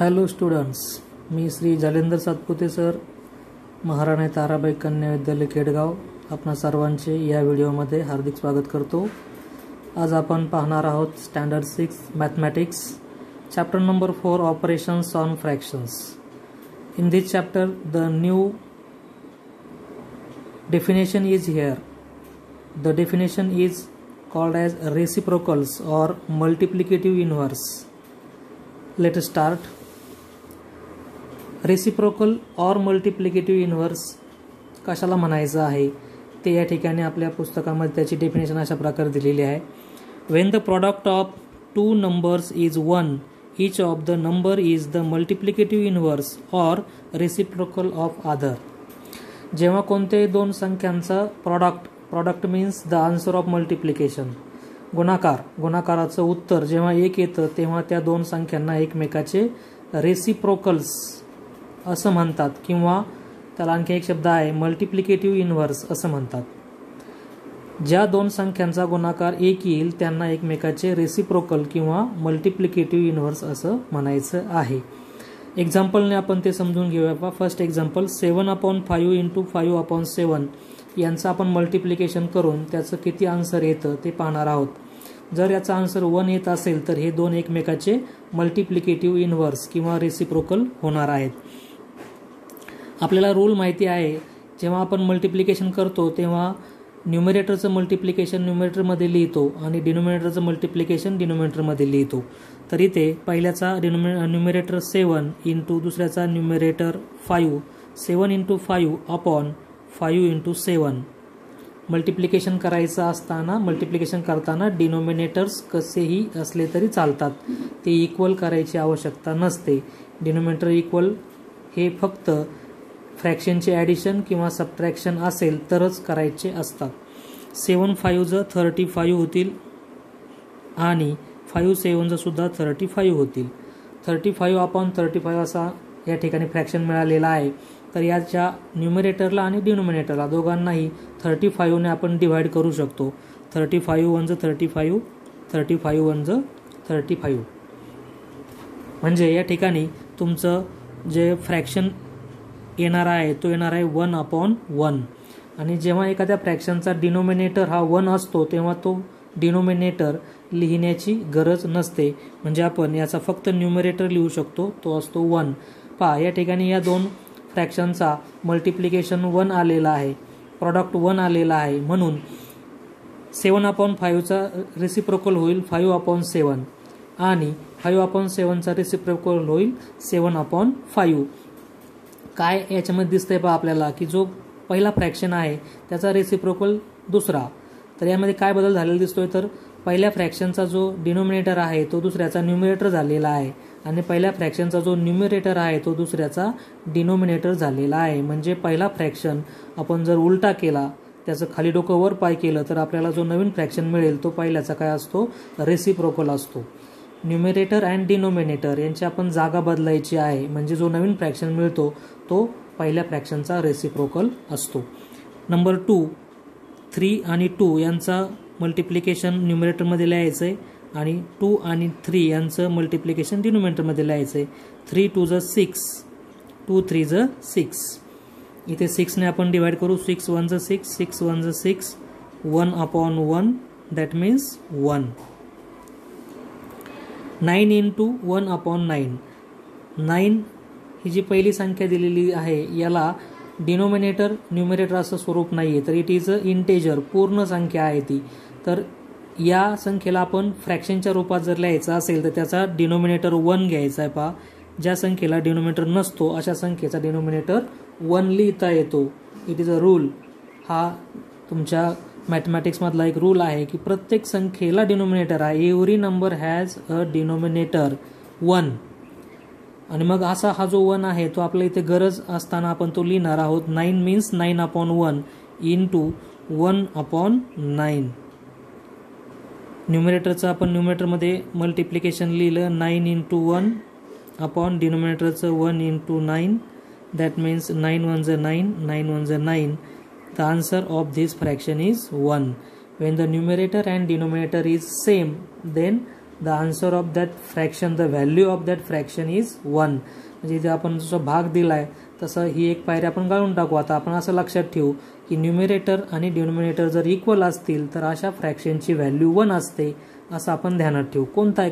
Hello students, मी Shri Jalender Satpute sir, महाराणी ताराबाई कन्या विद्यालय केडगाव, आपणा सर्वांचे या व्हिडिओमध्ये हार्दिक स्वागत करतो। आज आपण पाहणार आहोत standard 6 mathematics, chapter number 4 operations on fractions. In this chapter the new definition is here. The definition is called as reciprocals or multiplicative inverse. Let us start. Reciprocal or multiplicative inverse कशाला म्हणायचं आहे ते या ठिकाणी आपल्या पुस्तकामध्ये त्याची definition अशा प्रकारे दिलेली आहे। When the product of two numbers is 1, each of the number is the multiplicative inverse or reciprocal of other. जेव्हा कोणत्याही दोन संख्यांचा product means the answer of multiplication, गुणाकाराचं उत्तर जेव्हा एक येतं तेव्हा त्या दोन संख्यांना एकमेकाचे रेसिप्रोकल्स असं म्हणतात, किंवा त्याला आणखी एक शब्द आहे मल्टिप्लिकेटिव्ह इन्व्हर्स असं म्हणतात। ज्या दोन संख्यांचा गुणाकार एक येईल त्यांना एकमेकाचे रेसिप्रोकल किंवा मल्टिप्लिकेटिव्ह इन्व्हर्स असं म्हणायचं आहे। एक्झाम्पलने आपण ते समजून घेऊया। फर्स्ट एक्झाम्पल 7/5 × 5/7 यांचं आपण मल्टिप्लिकेशन करून त्याचं किती आन्सर येतं ते पाहणार आहोत। जर याचा आन्सर 1 येत असेल तर हे दोन एकमेकाचे मल्टिप्लिकेटिव्ह इन्व्हर्स किंवा रेसिप्रोकल होणार आहेत। आपल्याला रूल माहिती आहे, जेव्हा आपण मल्टिप्लिकेशन करतो तेव्हा न्यूमरेटरचं मल्टिप्लिकेशन न्यूमरेटरमध्ये लिहितो आणि डिनोमिनेटरचं मल्टिप्लिकेशन डिनोमिनेटरमध्ये लिहितो। तर इथे पहिल्याचा न्यूमरेटर 7 इंटू दुसऱ्याचा न्यूमरेटर 5, 7 × 5/5 × 7 मल्टिप्लिकेशन करायचं असताना मल्टिप्लिकेशन करताना डिनोमिनेटर्स कसेही असले तरी चालतात, ते इक्वल करायची आवश्यकता नसते। डिनोमिनेटर इक्वल हे फक्त फ्रॅक्शनचे ॲडिशन किंवा सबट्रॅक्शन असेल तरच करायचे असतात। 7 5 35 होतील आणि 5 7 सुद्धा 35 होतील। 35/35 असा या ठिकाणी फ्रॅक्शन मिळालेला आहे। तर याच्या न्यूमरेटरला आणि डिनोमिनेटरला दोघांनाही 35 ने आपण डिवाइड करू शकतो। 35 1 35, 35 1 35, म्हणजे या ठिकाणी तुमचं जे फ्रॅक्शन येणार आहे तो येणार आहे 1/1। आणि जेव्हा एखाद्या फ्रॅक्शनचा डिनोमिनेटर हा 1 असतो तेव्हा तो डिनोमिनेटर लिहिण्याची गरज नसते, म्हणजे आपण याचा फक्त न्यूमरेटर लिहू शकतो, तो असतो 1। पहा या ठिकाणी या दोन फ्रॅक्शनचा मल्टिप्लिकेशन 1 आलेला आहे, प्रॉडक्ट 1 आलेला आहे, म्हणून 7/5चा रेसिप्रोकल होईल 5/7 आणि 5/7चा रेसिप्रोकल होईल 7/5। काय याच्यामध्ये दिसतंय पहा आपल्याला की जो पहिला फ्रॅक्शन आहे त्याचा रेसिप्रोकल दुसरा। तर यामध्ये काय बदल झालेला दिसतोय, तर पहिल्या फ्रॅक्शनचा जो डिनोमिनेटर आहे तो दुसऱ्याचा न्यूमरेटर झालेला आहे आणि पहिल्या फ्रॅक्शनचा जो न्यूमरेटर आहे तो दुसऱ्याचा डिनोमिनेटर झालेला आहे। म्हणजे पहिला फ्रॅक्शन आपण जर उलटा केला, त्याचं खाली डोकं वर पाय केलं तर आपल्याला जो नवीन फ्रॅक्शन मिळेल तो पहिल्याचा काय असतो, रेसिप्रोकल असतो। न्यूमरेटर अँड डिनोमिनेटर यांची आपण जागा बदलायची आहे, म्हणजे जो नवीन फ्रॅक्शन मिळतो तो पहिल्या फ्रॅक्शनचा रेसिप्रोकल असतो। नंबर 2, 3 आणि 2 यांचा मल्टिप्लिकेशन न्यूमरेटरमध्ये लिहायचं आहे आणि 2 आणि 3 यांचं मल्टिप्लिकेशन डिनोमिनेटरमध्ये लिहायचं आहे। 3 2 6, 2 3 6, इथे 6 ने आपण डिवाइड करू। 6 1 6, 6 1 6, 1/1 दॅट मीन्स 1। 9 × 1/9, 9 ही जी पहिली संख्या दिलेली आहे याला डिनोमिनेटर न्यूमरेटर असं स्वरूप नाही आहे, तर इट इज अ इंटेजर, पूर्ण संख्या आहे ती। तर या संख्येला आपण फ्रॅक्शनच्या रूपात जर लिहायचं असेल तर त्याचा डिनोमिनेटर 1 घ्यायचा आहे। पहा ज्या संख्येला डिनोमिनेटर नसतो अशा संख्येचा डिनोमिनेटर 1 लिहिता येतो। It is a rule. हा तुमच्या मॅथमॅटिक्समधला एक रूल आहे की प्रत्येक संख्येला डिनोमिनेटर आहे। Every number has a denominator 1। आणि मग असा हा जो 1 आहे तो आपल्या इथे गरज असताना आपण तो लिहिणार आहोत। 9 मीन्स 9/1 इंटू 1/9। न्यूमरेटरचं आपण न्यूमरेटरमध्ये मल्टिप्लिकेशन लिहिलं 9 × 1 अपॉन डिनोमिनेटरचं 1 × 9, that means 9 1 9, 9 1 9। The answer of this fraction is 1। When the numerator and denominator is same, then the answer of that fraction, the value of that fraction is 1. म्हणजे इथे आपण जसं भाग दिलाय तसं ही एक पायरी आपण गाळून टाकू. आता आपण असं लक्षात ठेवू की न्यूमरेटर आणि डिनोमिनेटर जर इक्वल असतील तर अशा फ्रॅक्शनची व्हॅल्यू 1 असते, असं आपण ध्यानात ठेवू.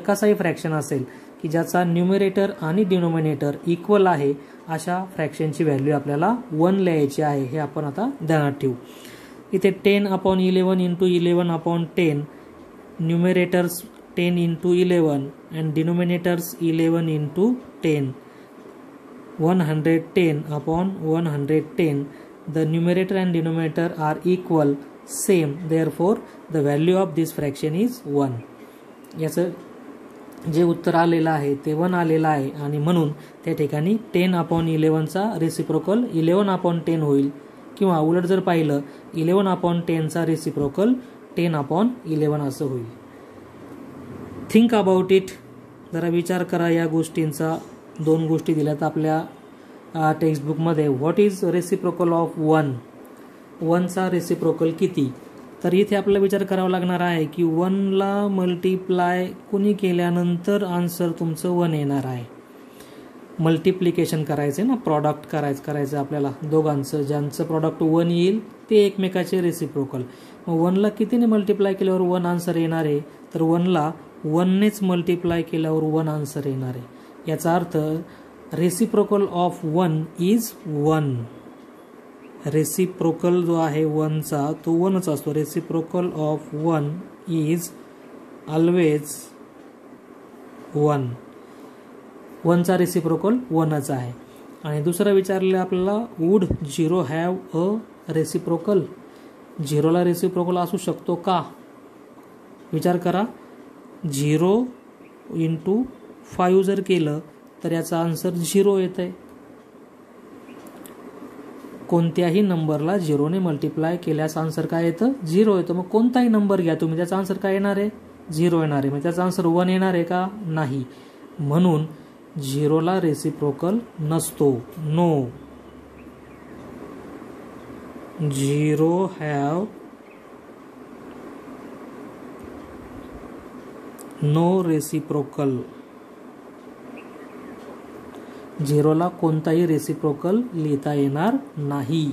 कसाही फ्रॅक्शन असेल की ज्याचा न्यूमरेटर आणि डिनोमिनेटर इक्वल आहे अशा फ्रॅक्शनची व्हॅल्यू आपल्याला 1 लिहायची आहे, हे आपण आता ध्यानात ठेवू. इथे 10/11 into 11/10, numerators 10 into 11 and denominators 11 into 10, 110/110. The numerator and denominator are equal, same, therefore the value of this fraction is 1. याचं जे उत्तर आलेलं आहे ते 1 आलेलं आहे आणि म्हणून त्या ठिकाणी 10/11चा रेसिप्रोकल 11/10 होईल, किंवा उलट जर पाहिलं 11/10चा रेसिप्रोकल 10/11 असं होईल. थिंक अबाउट इट, जरा विचार करा या गोष्टींचा. 2 गोष्टी दिल्यात आपल्या टेक्स्टबुकमध्ये. What is reciprocal of 1? 1चा रेसिप्रोकल किती? तर इथे आपल्याला विचार करावा लागणार आहे की 1ला मल्टिप्लाय कुणी केल्यानंतर आन्सर तुमचं 1 येणार आहे. मल्टिप्लिकेशन करायचं ना, प्रॉडक्ट करायचं आपल्याला दोघांचं, ज्यांचं प्रॉडक्ट 1 येईल ते एकमेकाचे रेसिप्रोकल. मग 1ला कितीने मल्टिप्लाय केल्यावर 1 आन्सर येणार आहे? तर 1ला 1नेच मल्टिप्लाय केल्यावर 1 आन्सर येणार आहे. याचा अर्थ रेसिप्रोकल ऑफ 1 इज 1. रेसिप्रोकल जो आहे 1चा तो 1च असतो. Reciprocal of 1 is always 1. 1चा रेसिप्रोकल 1च आहे. आणि दुसरं विचारलं आपल्याला, वुड 0 हॅव अ रेसिप्रोकल? 0ला रेसिप्रोकल असू शकतो का? विचार करा. 0 इंटू 5 जर केलं तर याचा आन्सर 0 येत आहे. कोणत्याही नंबरला 0ने मल्टिप्लाय केल्यास आन्सर काय येतं? 0 येतं. मग कोणताही नंबर घ्या तुम्ही, त्याचा आन्सर काय येणार आहे? 0 येणार आहे. मग त्याचा आन्सर 1 येणार आहे का? नाही. म्हणून 0ला रेसिप्रोकल नसतो. No, 0 have no reciprocal. 0ला कोणताही रेसिप्रोकल लिहिता येणार नाही,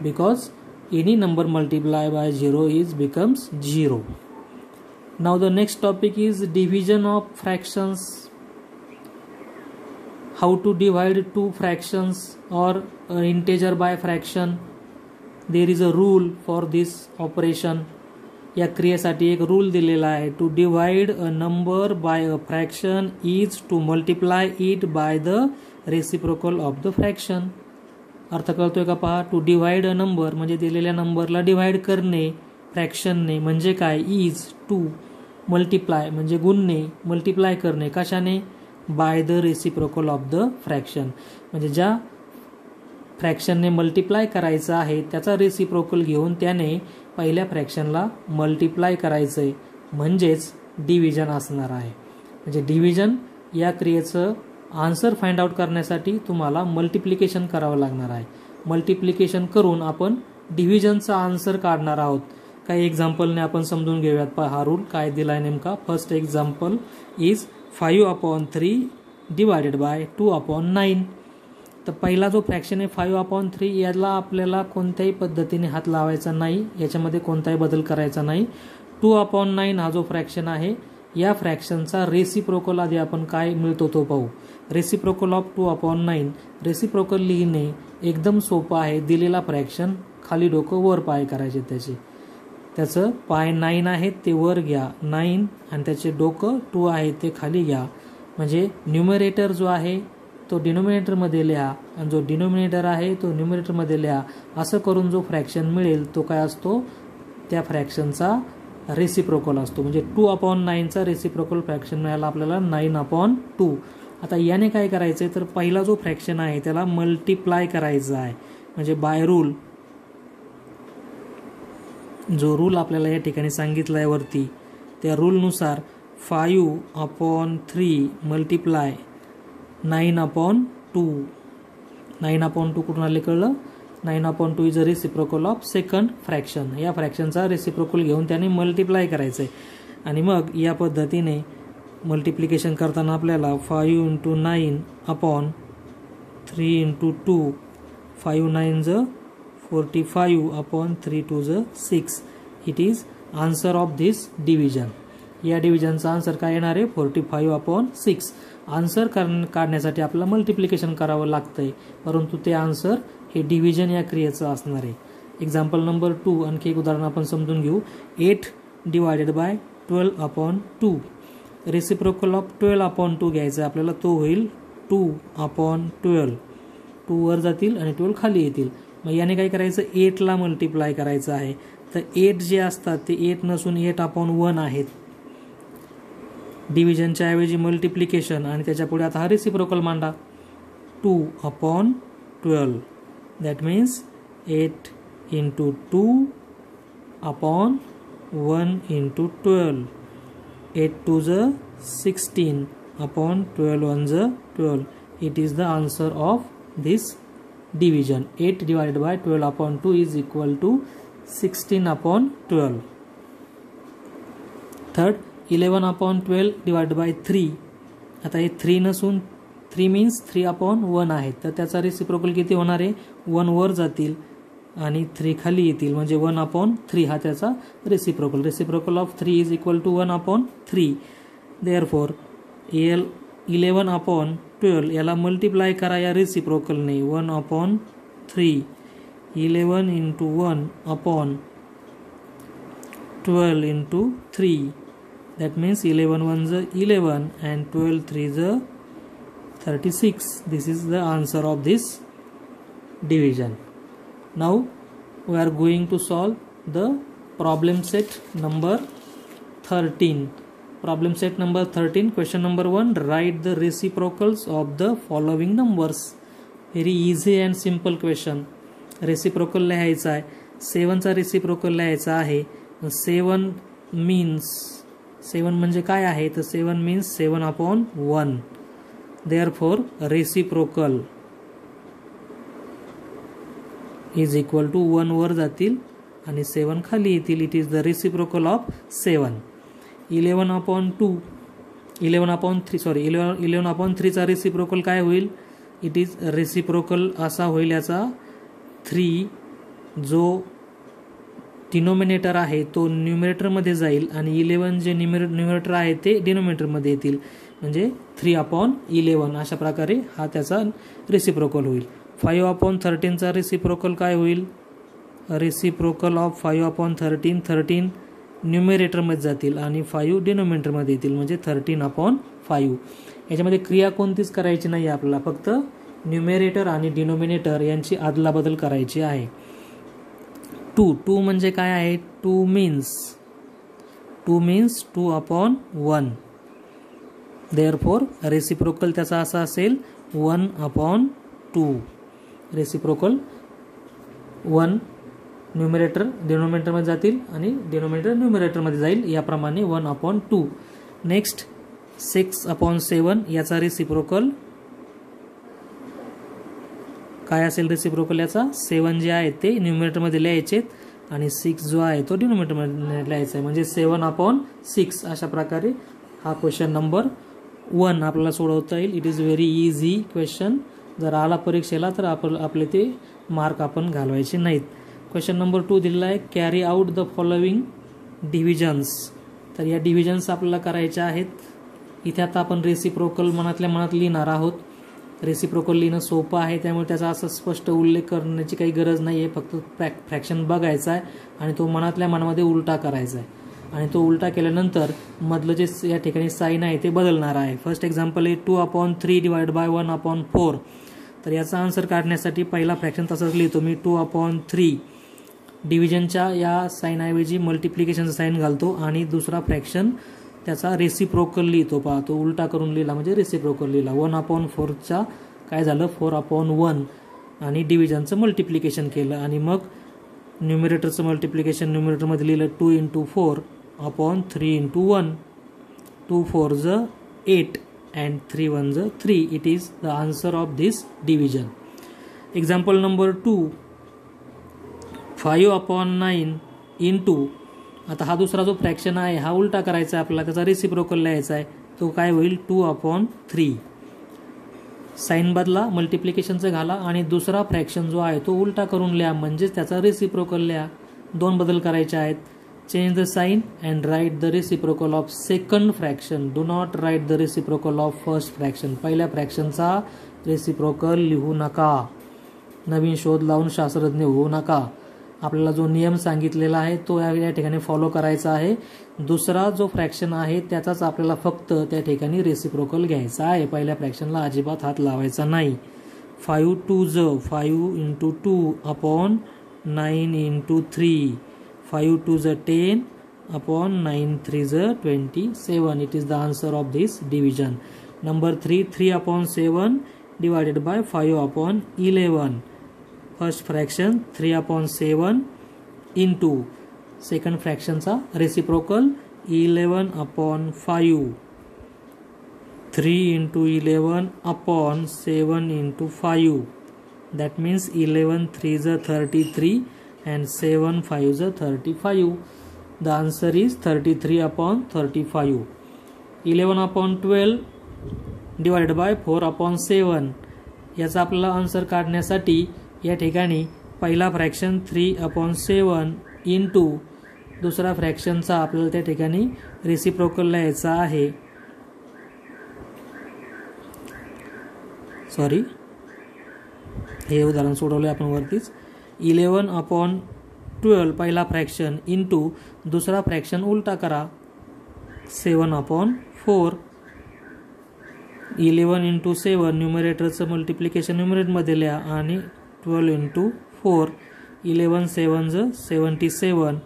because any number multiply by 0 is becomes 0. Now the next topic is division of fractions. How to divide 2 fractions और integer by fraction. There is a rule for this operation. या क्रियेसाठी एक rule दिलेला आहे. To divide a number by a fraction is to multiply it by the reciprocal of the fraction. अर्थ कळतोय का पहा. To divide a number म्हणजे दिलेल्या नंबरला डिवाइड करणे फ्रॅक्शनने, म्हणजे काय? इज टू मल्टिप्लाय म्हणजे गुणणे, मल्टिप्लाय करणे कशाने? By the reciprocal of the fraction. म्हणजे ज्या फ्रॅक्शनने मल्टिप्लाय करायचं आहे त्याचा रेसिप्रोकल घेऊन त्याने पहिल्या फ्रॅक्शनला मल्टिप्लाय करायचंय, म्हणजेच डिव्हिजन असणार आहे. म्हणजे डिव्हिजन या क्रियेचं आन्सर फाइंड आउट करण्यासाठी तुम्हाला मल्टिप्लिकेशन करावं लागणार आहे. मल्टिप्लिकेशन करून आपण डिव्हिजनचा आन्सर काढणार आहोत. काही एक्झाम्पलने आपण समजून घेऊयात. पहा हा रूल काय दिलाय नेमका. First example is 5/3 divided by 2/9. तर पहिला जो फ्रॅक्शन आहे 5/3, याला आपल्याला कोणत्याही पद्धतीने हात लावायचा नाही, याच्यामध्ये कोणताही बदल करायचा नाही. 2/9 हा जो फ्रॅक्शन आहे या फ्रॅक्शनचा रेसिप्रोकल आधी आपण काय मिळतो तो पाहू. Reciprocal of 2/9. रेसिप्रोकल लिहिणे एकदम सोपं आहे. दिलेला फ्रॅक्शन खाली डोकं वर पाय करायचे त्याचं पाय 9 आहे ते वर घ्या 9, आणि त्याचे डोकं 2 आहे ते खाली घ्या. म्हणजे न्यूमरेटर जो आहे तो डिनोमिनेटरमध्ये लिहा आणि जो डिनोमिनेटर आहे तो न्यूमरेटरमध्ये लिहा. असं करून जो फ्रॅक्शन मिळेल तो काय असतो? त्या फ्रॅक्शनचा रेसिप्रोकल असतो. म्हणजे 2/9चा रेसिप्रोकल फ्रॅक्शन मिळाला आपल्याला 9/2. आता याने काय करायचंय तर पहिला जो फ्रॅक्शन आहे त्याला मल्टिप्लाय करायचा आहे. म्हणजे बाय रूल, जो रूल आपल्याला या ठिकाणी सांगितला आहे वरती, त्या रूलनुसार 5/3 मल्टिप्लाय 9/2. 9/2 कुठून आले कळलं? 9/2 is a reciprocal of second fraction. या फ्रॅक्शनचा रेसिप्रोकल घेऊन त्याने मल्टिप्लाय करायचंय आणि मग या पद्धतीने मल्टिप्लिकेशन करताना आपल्याला 5 × 9 अपॉन 3 × 2, 5 9 ज 45 अपॉन 3 2 ज 6. It is answer of this division. या डिव्हिजनचा आन्सर काय येणार आहे 45 अपॉन 6. आन्सर काढण्यासाठी आपल्याला मल्टिप्लिकेशन करावं लागतंय, परंतु ते आन्सर हे डिव्हिजन या क्रियेचं असणार आहे. एक्झाम्पल नंबर 2 आणखी एक उदाहरण आपण समजून घेऊ. 8 divided by 12 upon 2. Reciprocal of 12 upon 2 घ्यायचा आपल्याला, तो होईल 2 अपॉन 12. 2 वर जातील आणि 12 खाली येतील. मग याने काय करायचं 8 ला मल्टिप्लाय करायचं आहे. तर 8 जे असतात ते 8 नसून 8 अपॉन 1 आहेत. डिव्हिजनच्या ऐवजी मल्टिप्लिकेशन आणि त्याच्या पुढे आता हा रेसिप्रोकल मांडा 2 अपॉन 12. That means 8 × 2 upon 1 × 12. 8 2 ज 16 अपॉन 12 1 ज 12. It is the answer of this division. 8 divided by 12 upon 2 is equal to 16 upon 12. Third, 11 upon 12 divided by 3. आता हे 3 नसून 3 means 3 upon 1 आहे, तर त्याचा रेसिप्रोकल किती होणार आहे 1 वर जातील आणि 3 खाली येतील, म्हणजे 1 upon 3 हा त्याचा reciprocal. Reciprocal of 3 is equal to 1 upon 3. Therefore 11 upon 12 याला मल्टिप्लाय करा या रेसिप्रोकलने 1 upon 3. 11 × 1 upon 12 × 3. That means 11 1 ज 11 and 12 3 ज 36. This is the answer of this division. Now we are going to solve the problem set number 13. Problem set number 13. Question number 1. Write the reciprocals of the following numbers. Very easy and simple question. Reciprocal लिहायचा आहे. 7 चा reciprocal लिहायचा आहे. 7 means 7 म्हणजे काय आहे, तर 7 means 7 upon 1. Therefore reciprocal is equal to 1 वर जातील आणि 7 खाली येतील. It is the reciprocal of 7. 11 upon 2 11 upon 3 sorry 11 upon 3 चा रेसिप्रोकल काय होईल, इट इज रेसिप्रोकल असा होईल याचा 3 जो डिनोमिनेटर आहे तो न्यूमरेटरमध्ये जाईल आणि 11 जे न्यूमरेटर आहे ते डिनोमिनेटरमध्ये येतील, म्हणजे 3 upon 11 अशा प्रकारे हा त्याचा रेसिप्रोकल होईल. 5 upon 13 चा रेसिप्रोकल काय होईल, रेसिप्रोकल ऑफ 5 upon 13 13 न्यूमरेटरमध्ये जातील आणि 5 डिनोमिनेटरमध्ये येतील, म्हणजे 13 upon 5. याच्यामध्ये क्रिया कोणतीच करायची नाही आपल्याला, फक्त न्यूमरेटर आणि डिनोमिनेटर यांची अदलाबदल करायची आहे. 2 म्हणजे काय आहे, 2 means 2 upon 1. Therefore रेसिप्रोकल त्याचा असा असेल 1 upon 2. रेसिप्रोकल 1 न्यूमरेटर डिनोमिनेटरमध्ये जातील आणि डिनोमिनेटर न्यूमरेटरमध्ये जाईल, याप्रमाणे 1 upon 2. नेक्स्ट 6 upon 7 याचा रेसिप्रोकल काय असेल, रेसिप्रोकल याचा 7 जे आहे ते न्यूमरेटरमध्ये लिहायचे आणि 6 जो आहे तो डिनोमिनेटरमध्ये लिहायचा आहे, म्हणजे 7 upon 6. अशा प्रकारे हा क्वेश्चन नंबर 1 आपल्याला सोडवता येईल. It is very easy question. जर आला परीक्षेला तर आपले ते मार्क आपण घालवायचे नाहीत. क्वेश्चन नंबर 2 दिलेला आहे, carry out the following divisions. तर या डिव्हिजन्स आपल्याला करायच्या आहेत. इथे आता आपण रेसिप्रोकल मनातल्या मनात लिहिणार आहोत. रेसिप्रोकल लिहिणं सोपं आहे, त्यामुळे त्याचा असं स्पष्ट उल्लेख करण्याची काही गरज नाही आहे. फक्त फ्रॅक्शन बघायचा आहे आणि तो मनातल्या मनामध्ये उलटा करायचा आहे आणि तो उलटा केल्यानंतर मधलं जे या ठिकाणी साइन आहे ते बदलणार आहे. फर्स्ट एक्झाम्पल आहे 2 upon 3 डिवाइड बाय 1 upon 4. तर याचा आन्सर काढण्यासाठी पहिला फ्रॅक्शन तसंच लिहितो मी 2 upon 3. डिव्हिजनच्या या साईनऐवजी मल्टिप्लिकेशनचा साईन घालतो आणि दुसरा फ्रॅक्शन त्याचा रेसिप्रोकल लिहितो. पहा तो उलटा करून लिहिला म्हणजे रेसिप्रोकल लिहिला. 1 upon 4 चा काय झालं 4 upon 1 आणि डिव्हिजनचं मल्टिप्लिकेशन केलं आणि मग न्यूमरेटरचं मल्टिप्लिकेशन न्यूमरेटरमध्ये लिहिलं 2 × 4 upon 3 × 1. 2 4 ज 8 and 3 1 ज 3. It is the answer of this division. Example number 2. 5 upon 9 into, आता हा दुसरा जो फ्रॅक्शन आहे हा उलटा करायचा आहे आपल्याला, त्याचा रेसिप्रोकल लिहायचा आहे. तो काय होईल 2/3. साइन बदला, मल्टिप्लिकेशनचं घाला आणि दुसरा फ्रॅक्शन जो आहे तो उलटा करून लिहा, म्हणजेच त्याचा रेसिप्रोकल लिहा. 2 बदल करायचे आहेत. Change the sign and write the reciprocal of second fraction. Do not write the reciprocal of first fraction. पहिल्या फ्रॅक्शनचा रेसिप्रोकल लिहू नका. नवीन शोध लावून शास्त्रज्ञ होऊ नका. आपल्याला जो नियम सांगितलेला आहे तो या ठिकाणी फॉलो करायचा आहे. दुसरा जो फ्रॅक्शन आहे त्याचाच आपल्याला फक्त त्या ठिकाणी रेसिप्रोकल घ्यायचा आहे. पहिल्या फ्रॅक्शनला अजिबात हात लावायचा नाही. 5 2 5 × 2 upon 9 × 3. 5 2 10 upon 9 3 27. It is the answer of this division. Number 3, 3/7 divided by 5/11. First fraction 3/7 into second fraction चा reciprocal 11/5. 3 × 11 upon 7 × 5. That means 11 3s 33 and 7 5s 35. The answer is 33/35. 11/12 divided by 4/7. याचा आपल्याला आन्सर काढण्यासाठी या ठिकाणी पहिला फ्रॅक्शन 3/7 इंटू दुसरा फ्रॅक्शनचा आपल्याला त्या ठिकाणी रेसिप्रोकल लिहायचा आहे. सॉरी, हे उदाहरण सोडवले आपण वरतीच. 11/12 पहिला फ्रॅक्शन इंटू दुसरा फ्रॅक्शन उलटा करा 7/4. 11 × 7 न्यूमरेटरचं मल्टिप्लिकेशन न्यूमरेटरमध्ये लिहा आणि 12 × 4. 11 7s 77.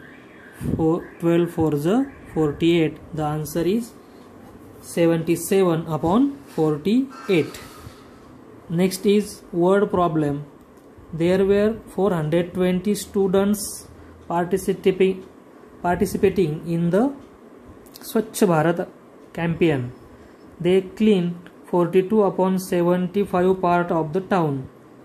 12 4s 48. The answer is 77/48. Next is word problem. There were 420 students participating in the Swachh Bharat campaign. They cleaned 42/75 part of the town.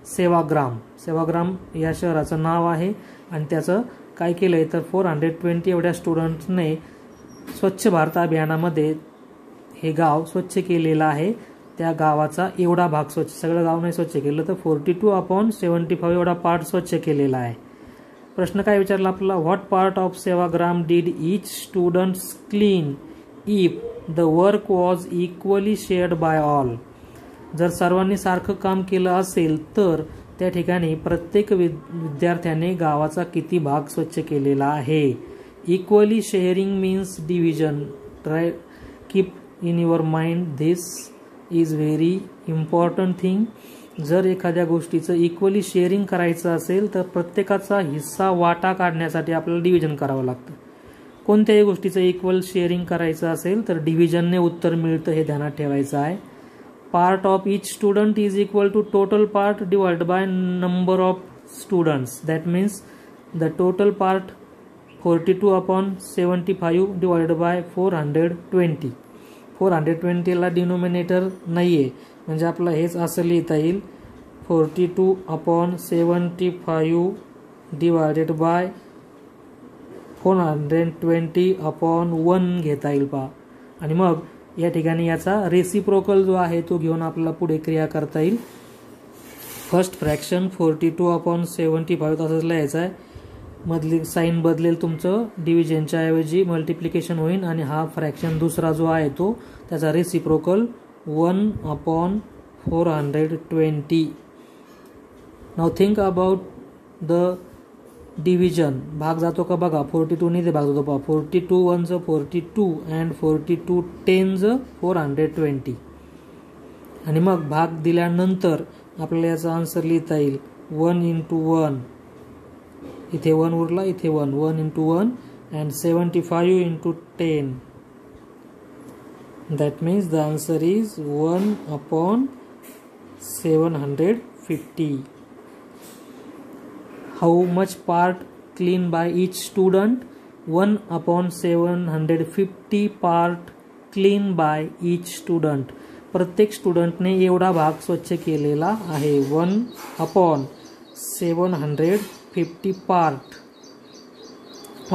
Sevagram या शहराचं नाव आहे आणि त्याचं काय केलंय तर 420 एवढ्या स्टुडंट्सने स्वच्छ भारत अभियानामध्ये हे गाव स्वच्छ केलेलं आहे. त्या गावाचा एवढा भाग स्वच्छ, सगळं गाव नाही स्वच्छ केलं तर 42/75 एवढा पार्ट स्वच्छ केलेला आहे. प्रश्न काय विचारला आपल्याला, what part of Sevagram did each students clean if the work was equally shared by all. जर सर्वांनी सारखं काम केलं असेल तर त्या ठिकाणी प्रत्येक विद्यार्थ्याने गावाचा किती भाग स्वच्छ केलेला आहे. Equally sharing means division. Try keep in your mind this is very important thing. जर एखाद्या गोष्टीचं इक्वली शेअरिंग करायचं असेल तर प्रत्येकाचा हिस्सा वाटा काढण्यासाठी आपल्याला डिव्हिजन करावं लागतं. कोणत्याही गोष्टीचं इक्वल शेअरिंग करायचं असेल तर डिव्हिजनने उत्तर मिळतं हे ध्यानात ठेवायचं आहे. Part of each student is equal to total part divided by number of students. That means the total part 42/75 divided by 420. 420 ला डिनोमिनेटर नाहीये म्हणजे आपलं हेच असं लिहिता येईल 42/75 divided by 420/1 घेता येईल पहा. आणि मग या ठिकाणी याचा रेसिप्रोकल जो आहे तो घेऊन आपल्याला पुढे क्रिया करता येईल. फर्स्ट फ्रॅक्शन 42/75 असंच लिहायचं आहे. मधली साइन बदलेल तुमचं, डिव्हिजनच्या ऐवजी मल्टिप्लिकेशन होईल आणि हा फ्रॅक्शन दुसरा जो आहे तो त्याचा reciprocal 1/420. Now think about the division. भाग जातो का बघा, 42 ने भाग जातो पहा. 42 1s 42 अँड 42 10s 420. आणि मग भाग दिल्यानंतर आपल्याला याचा आन्सर लिहिता येईल 1 × 1. इथे 1 उरला, इथे 1 × 1 and 75 × 10. That means the answer is 1/750. How much part cleaned by each student? 1/750 part cleaned by each student. प्रत्येक स्टुडंटने एवढा भाग स्वच्छ केलेला आहे. 1/750 part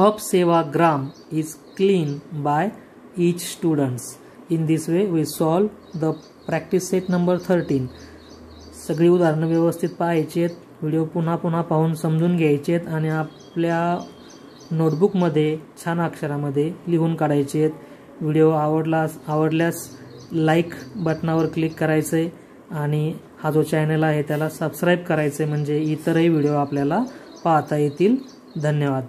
of Sevagram is cleaned by each students. In this way we solve the practice set number 13. सगळी उदाहरणं व्यवस्थित पाहायची आहेत, व्हिडिओ पुन्हा पुन्हा पाहून समजून घ्यायचे आहेत आणि आपल्या नोटबुकमध्ये छान अक्षरामध्ये लिहून काढायचे आहेत. व्हिडिओ आवडल्यास लाईक बटनावर क्लिक करायचं आहे आणि हा जो चॅनल आहे त्याला सबस्क्राईब करायचं आहे, म्हणजे इतरही व्हिडिओ आपल्याला पाहता येतील. धन्यवाद.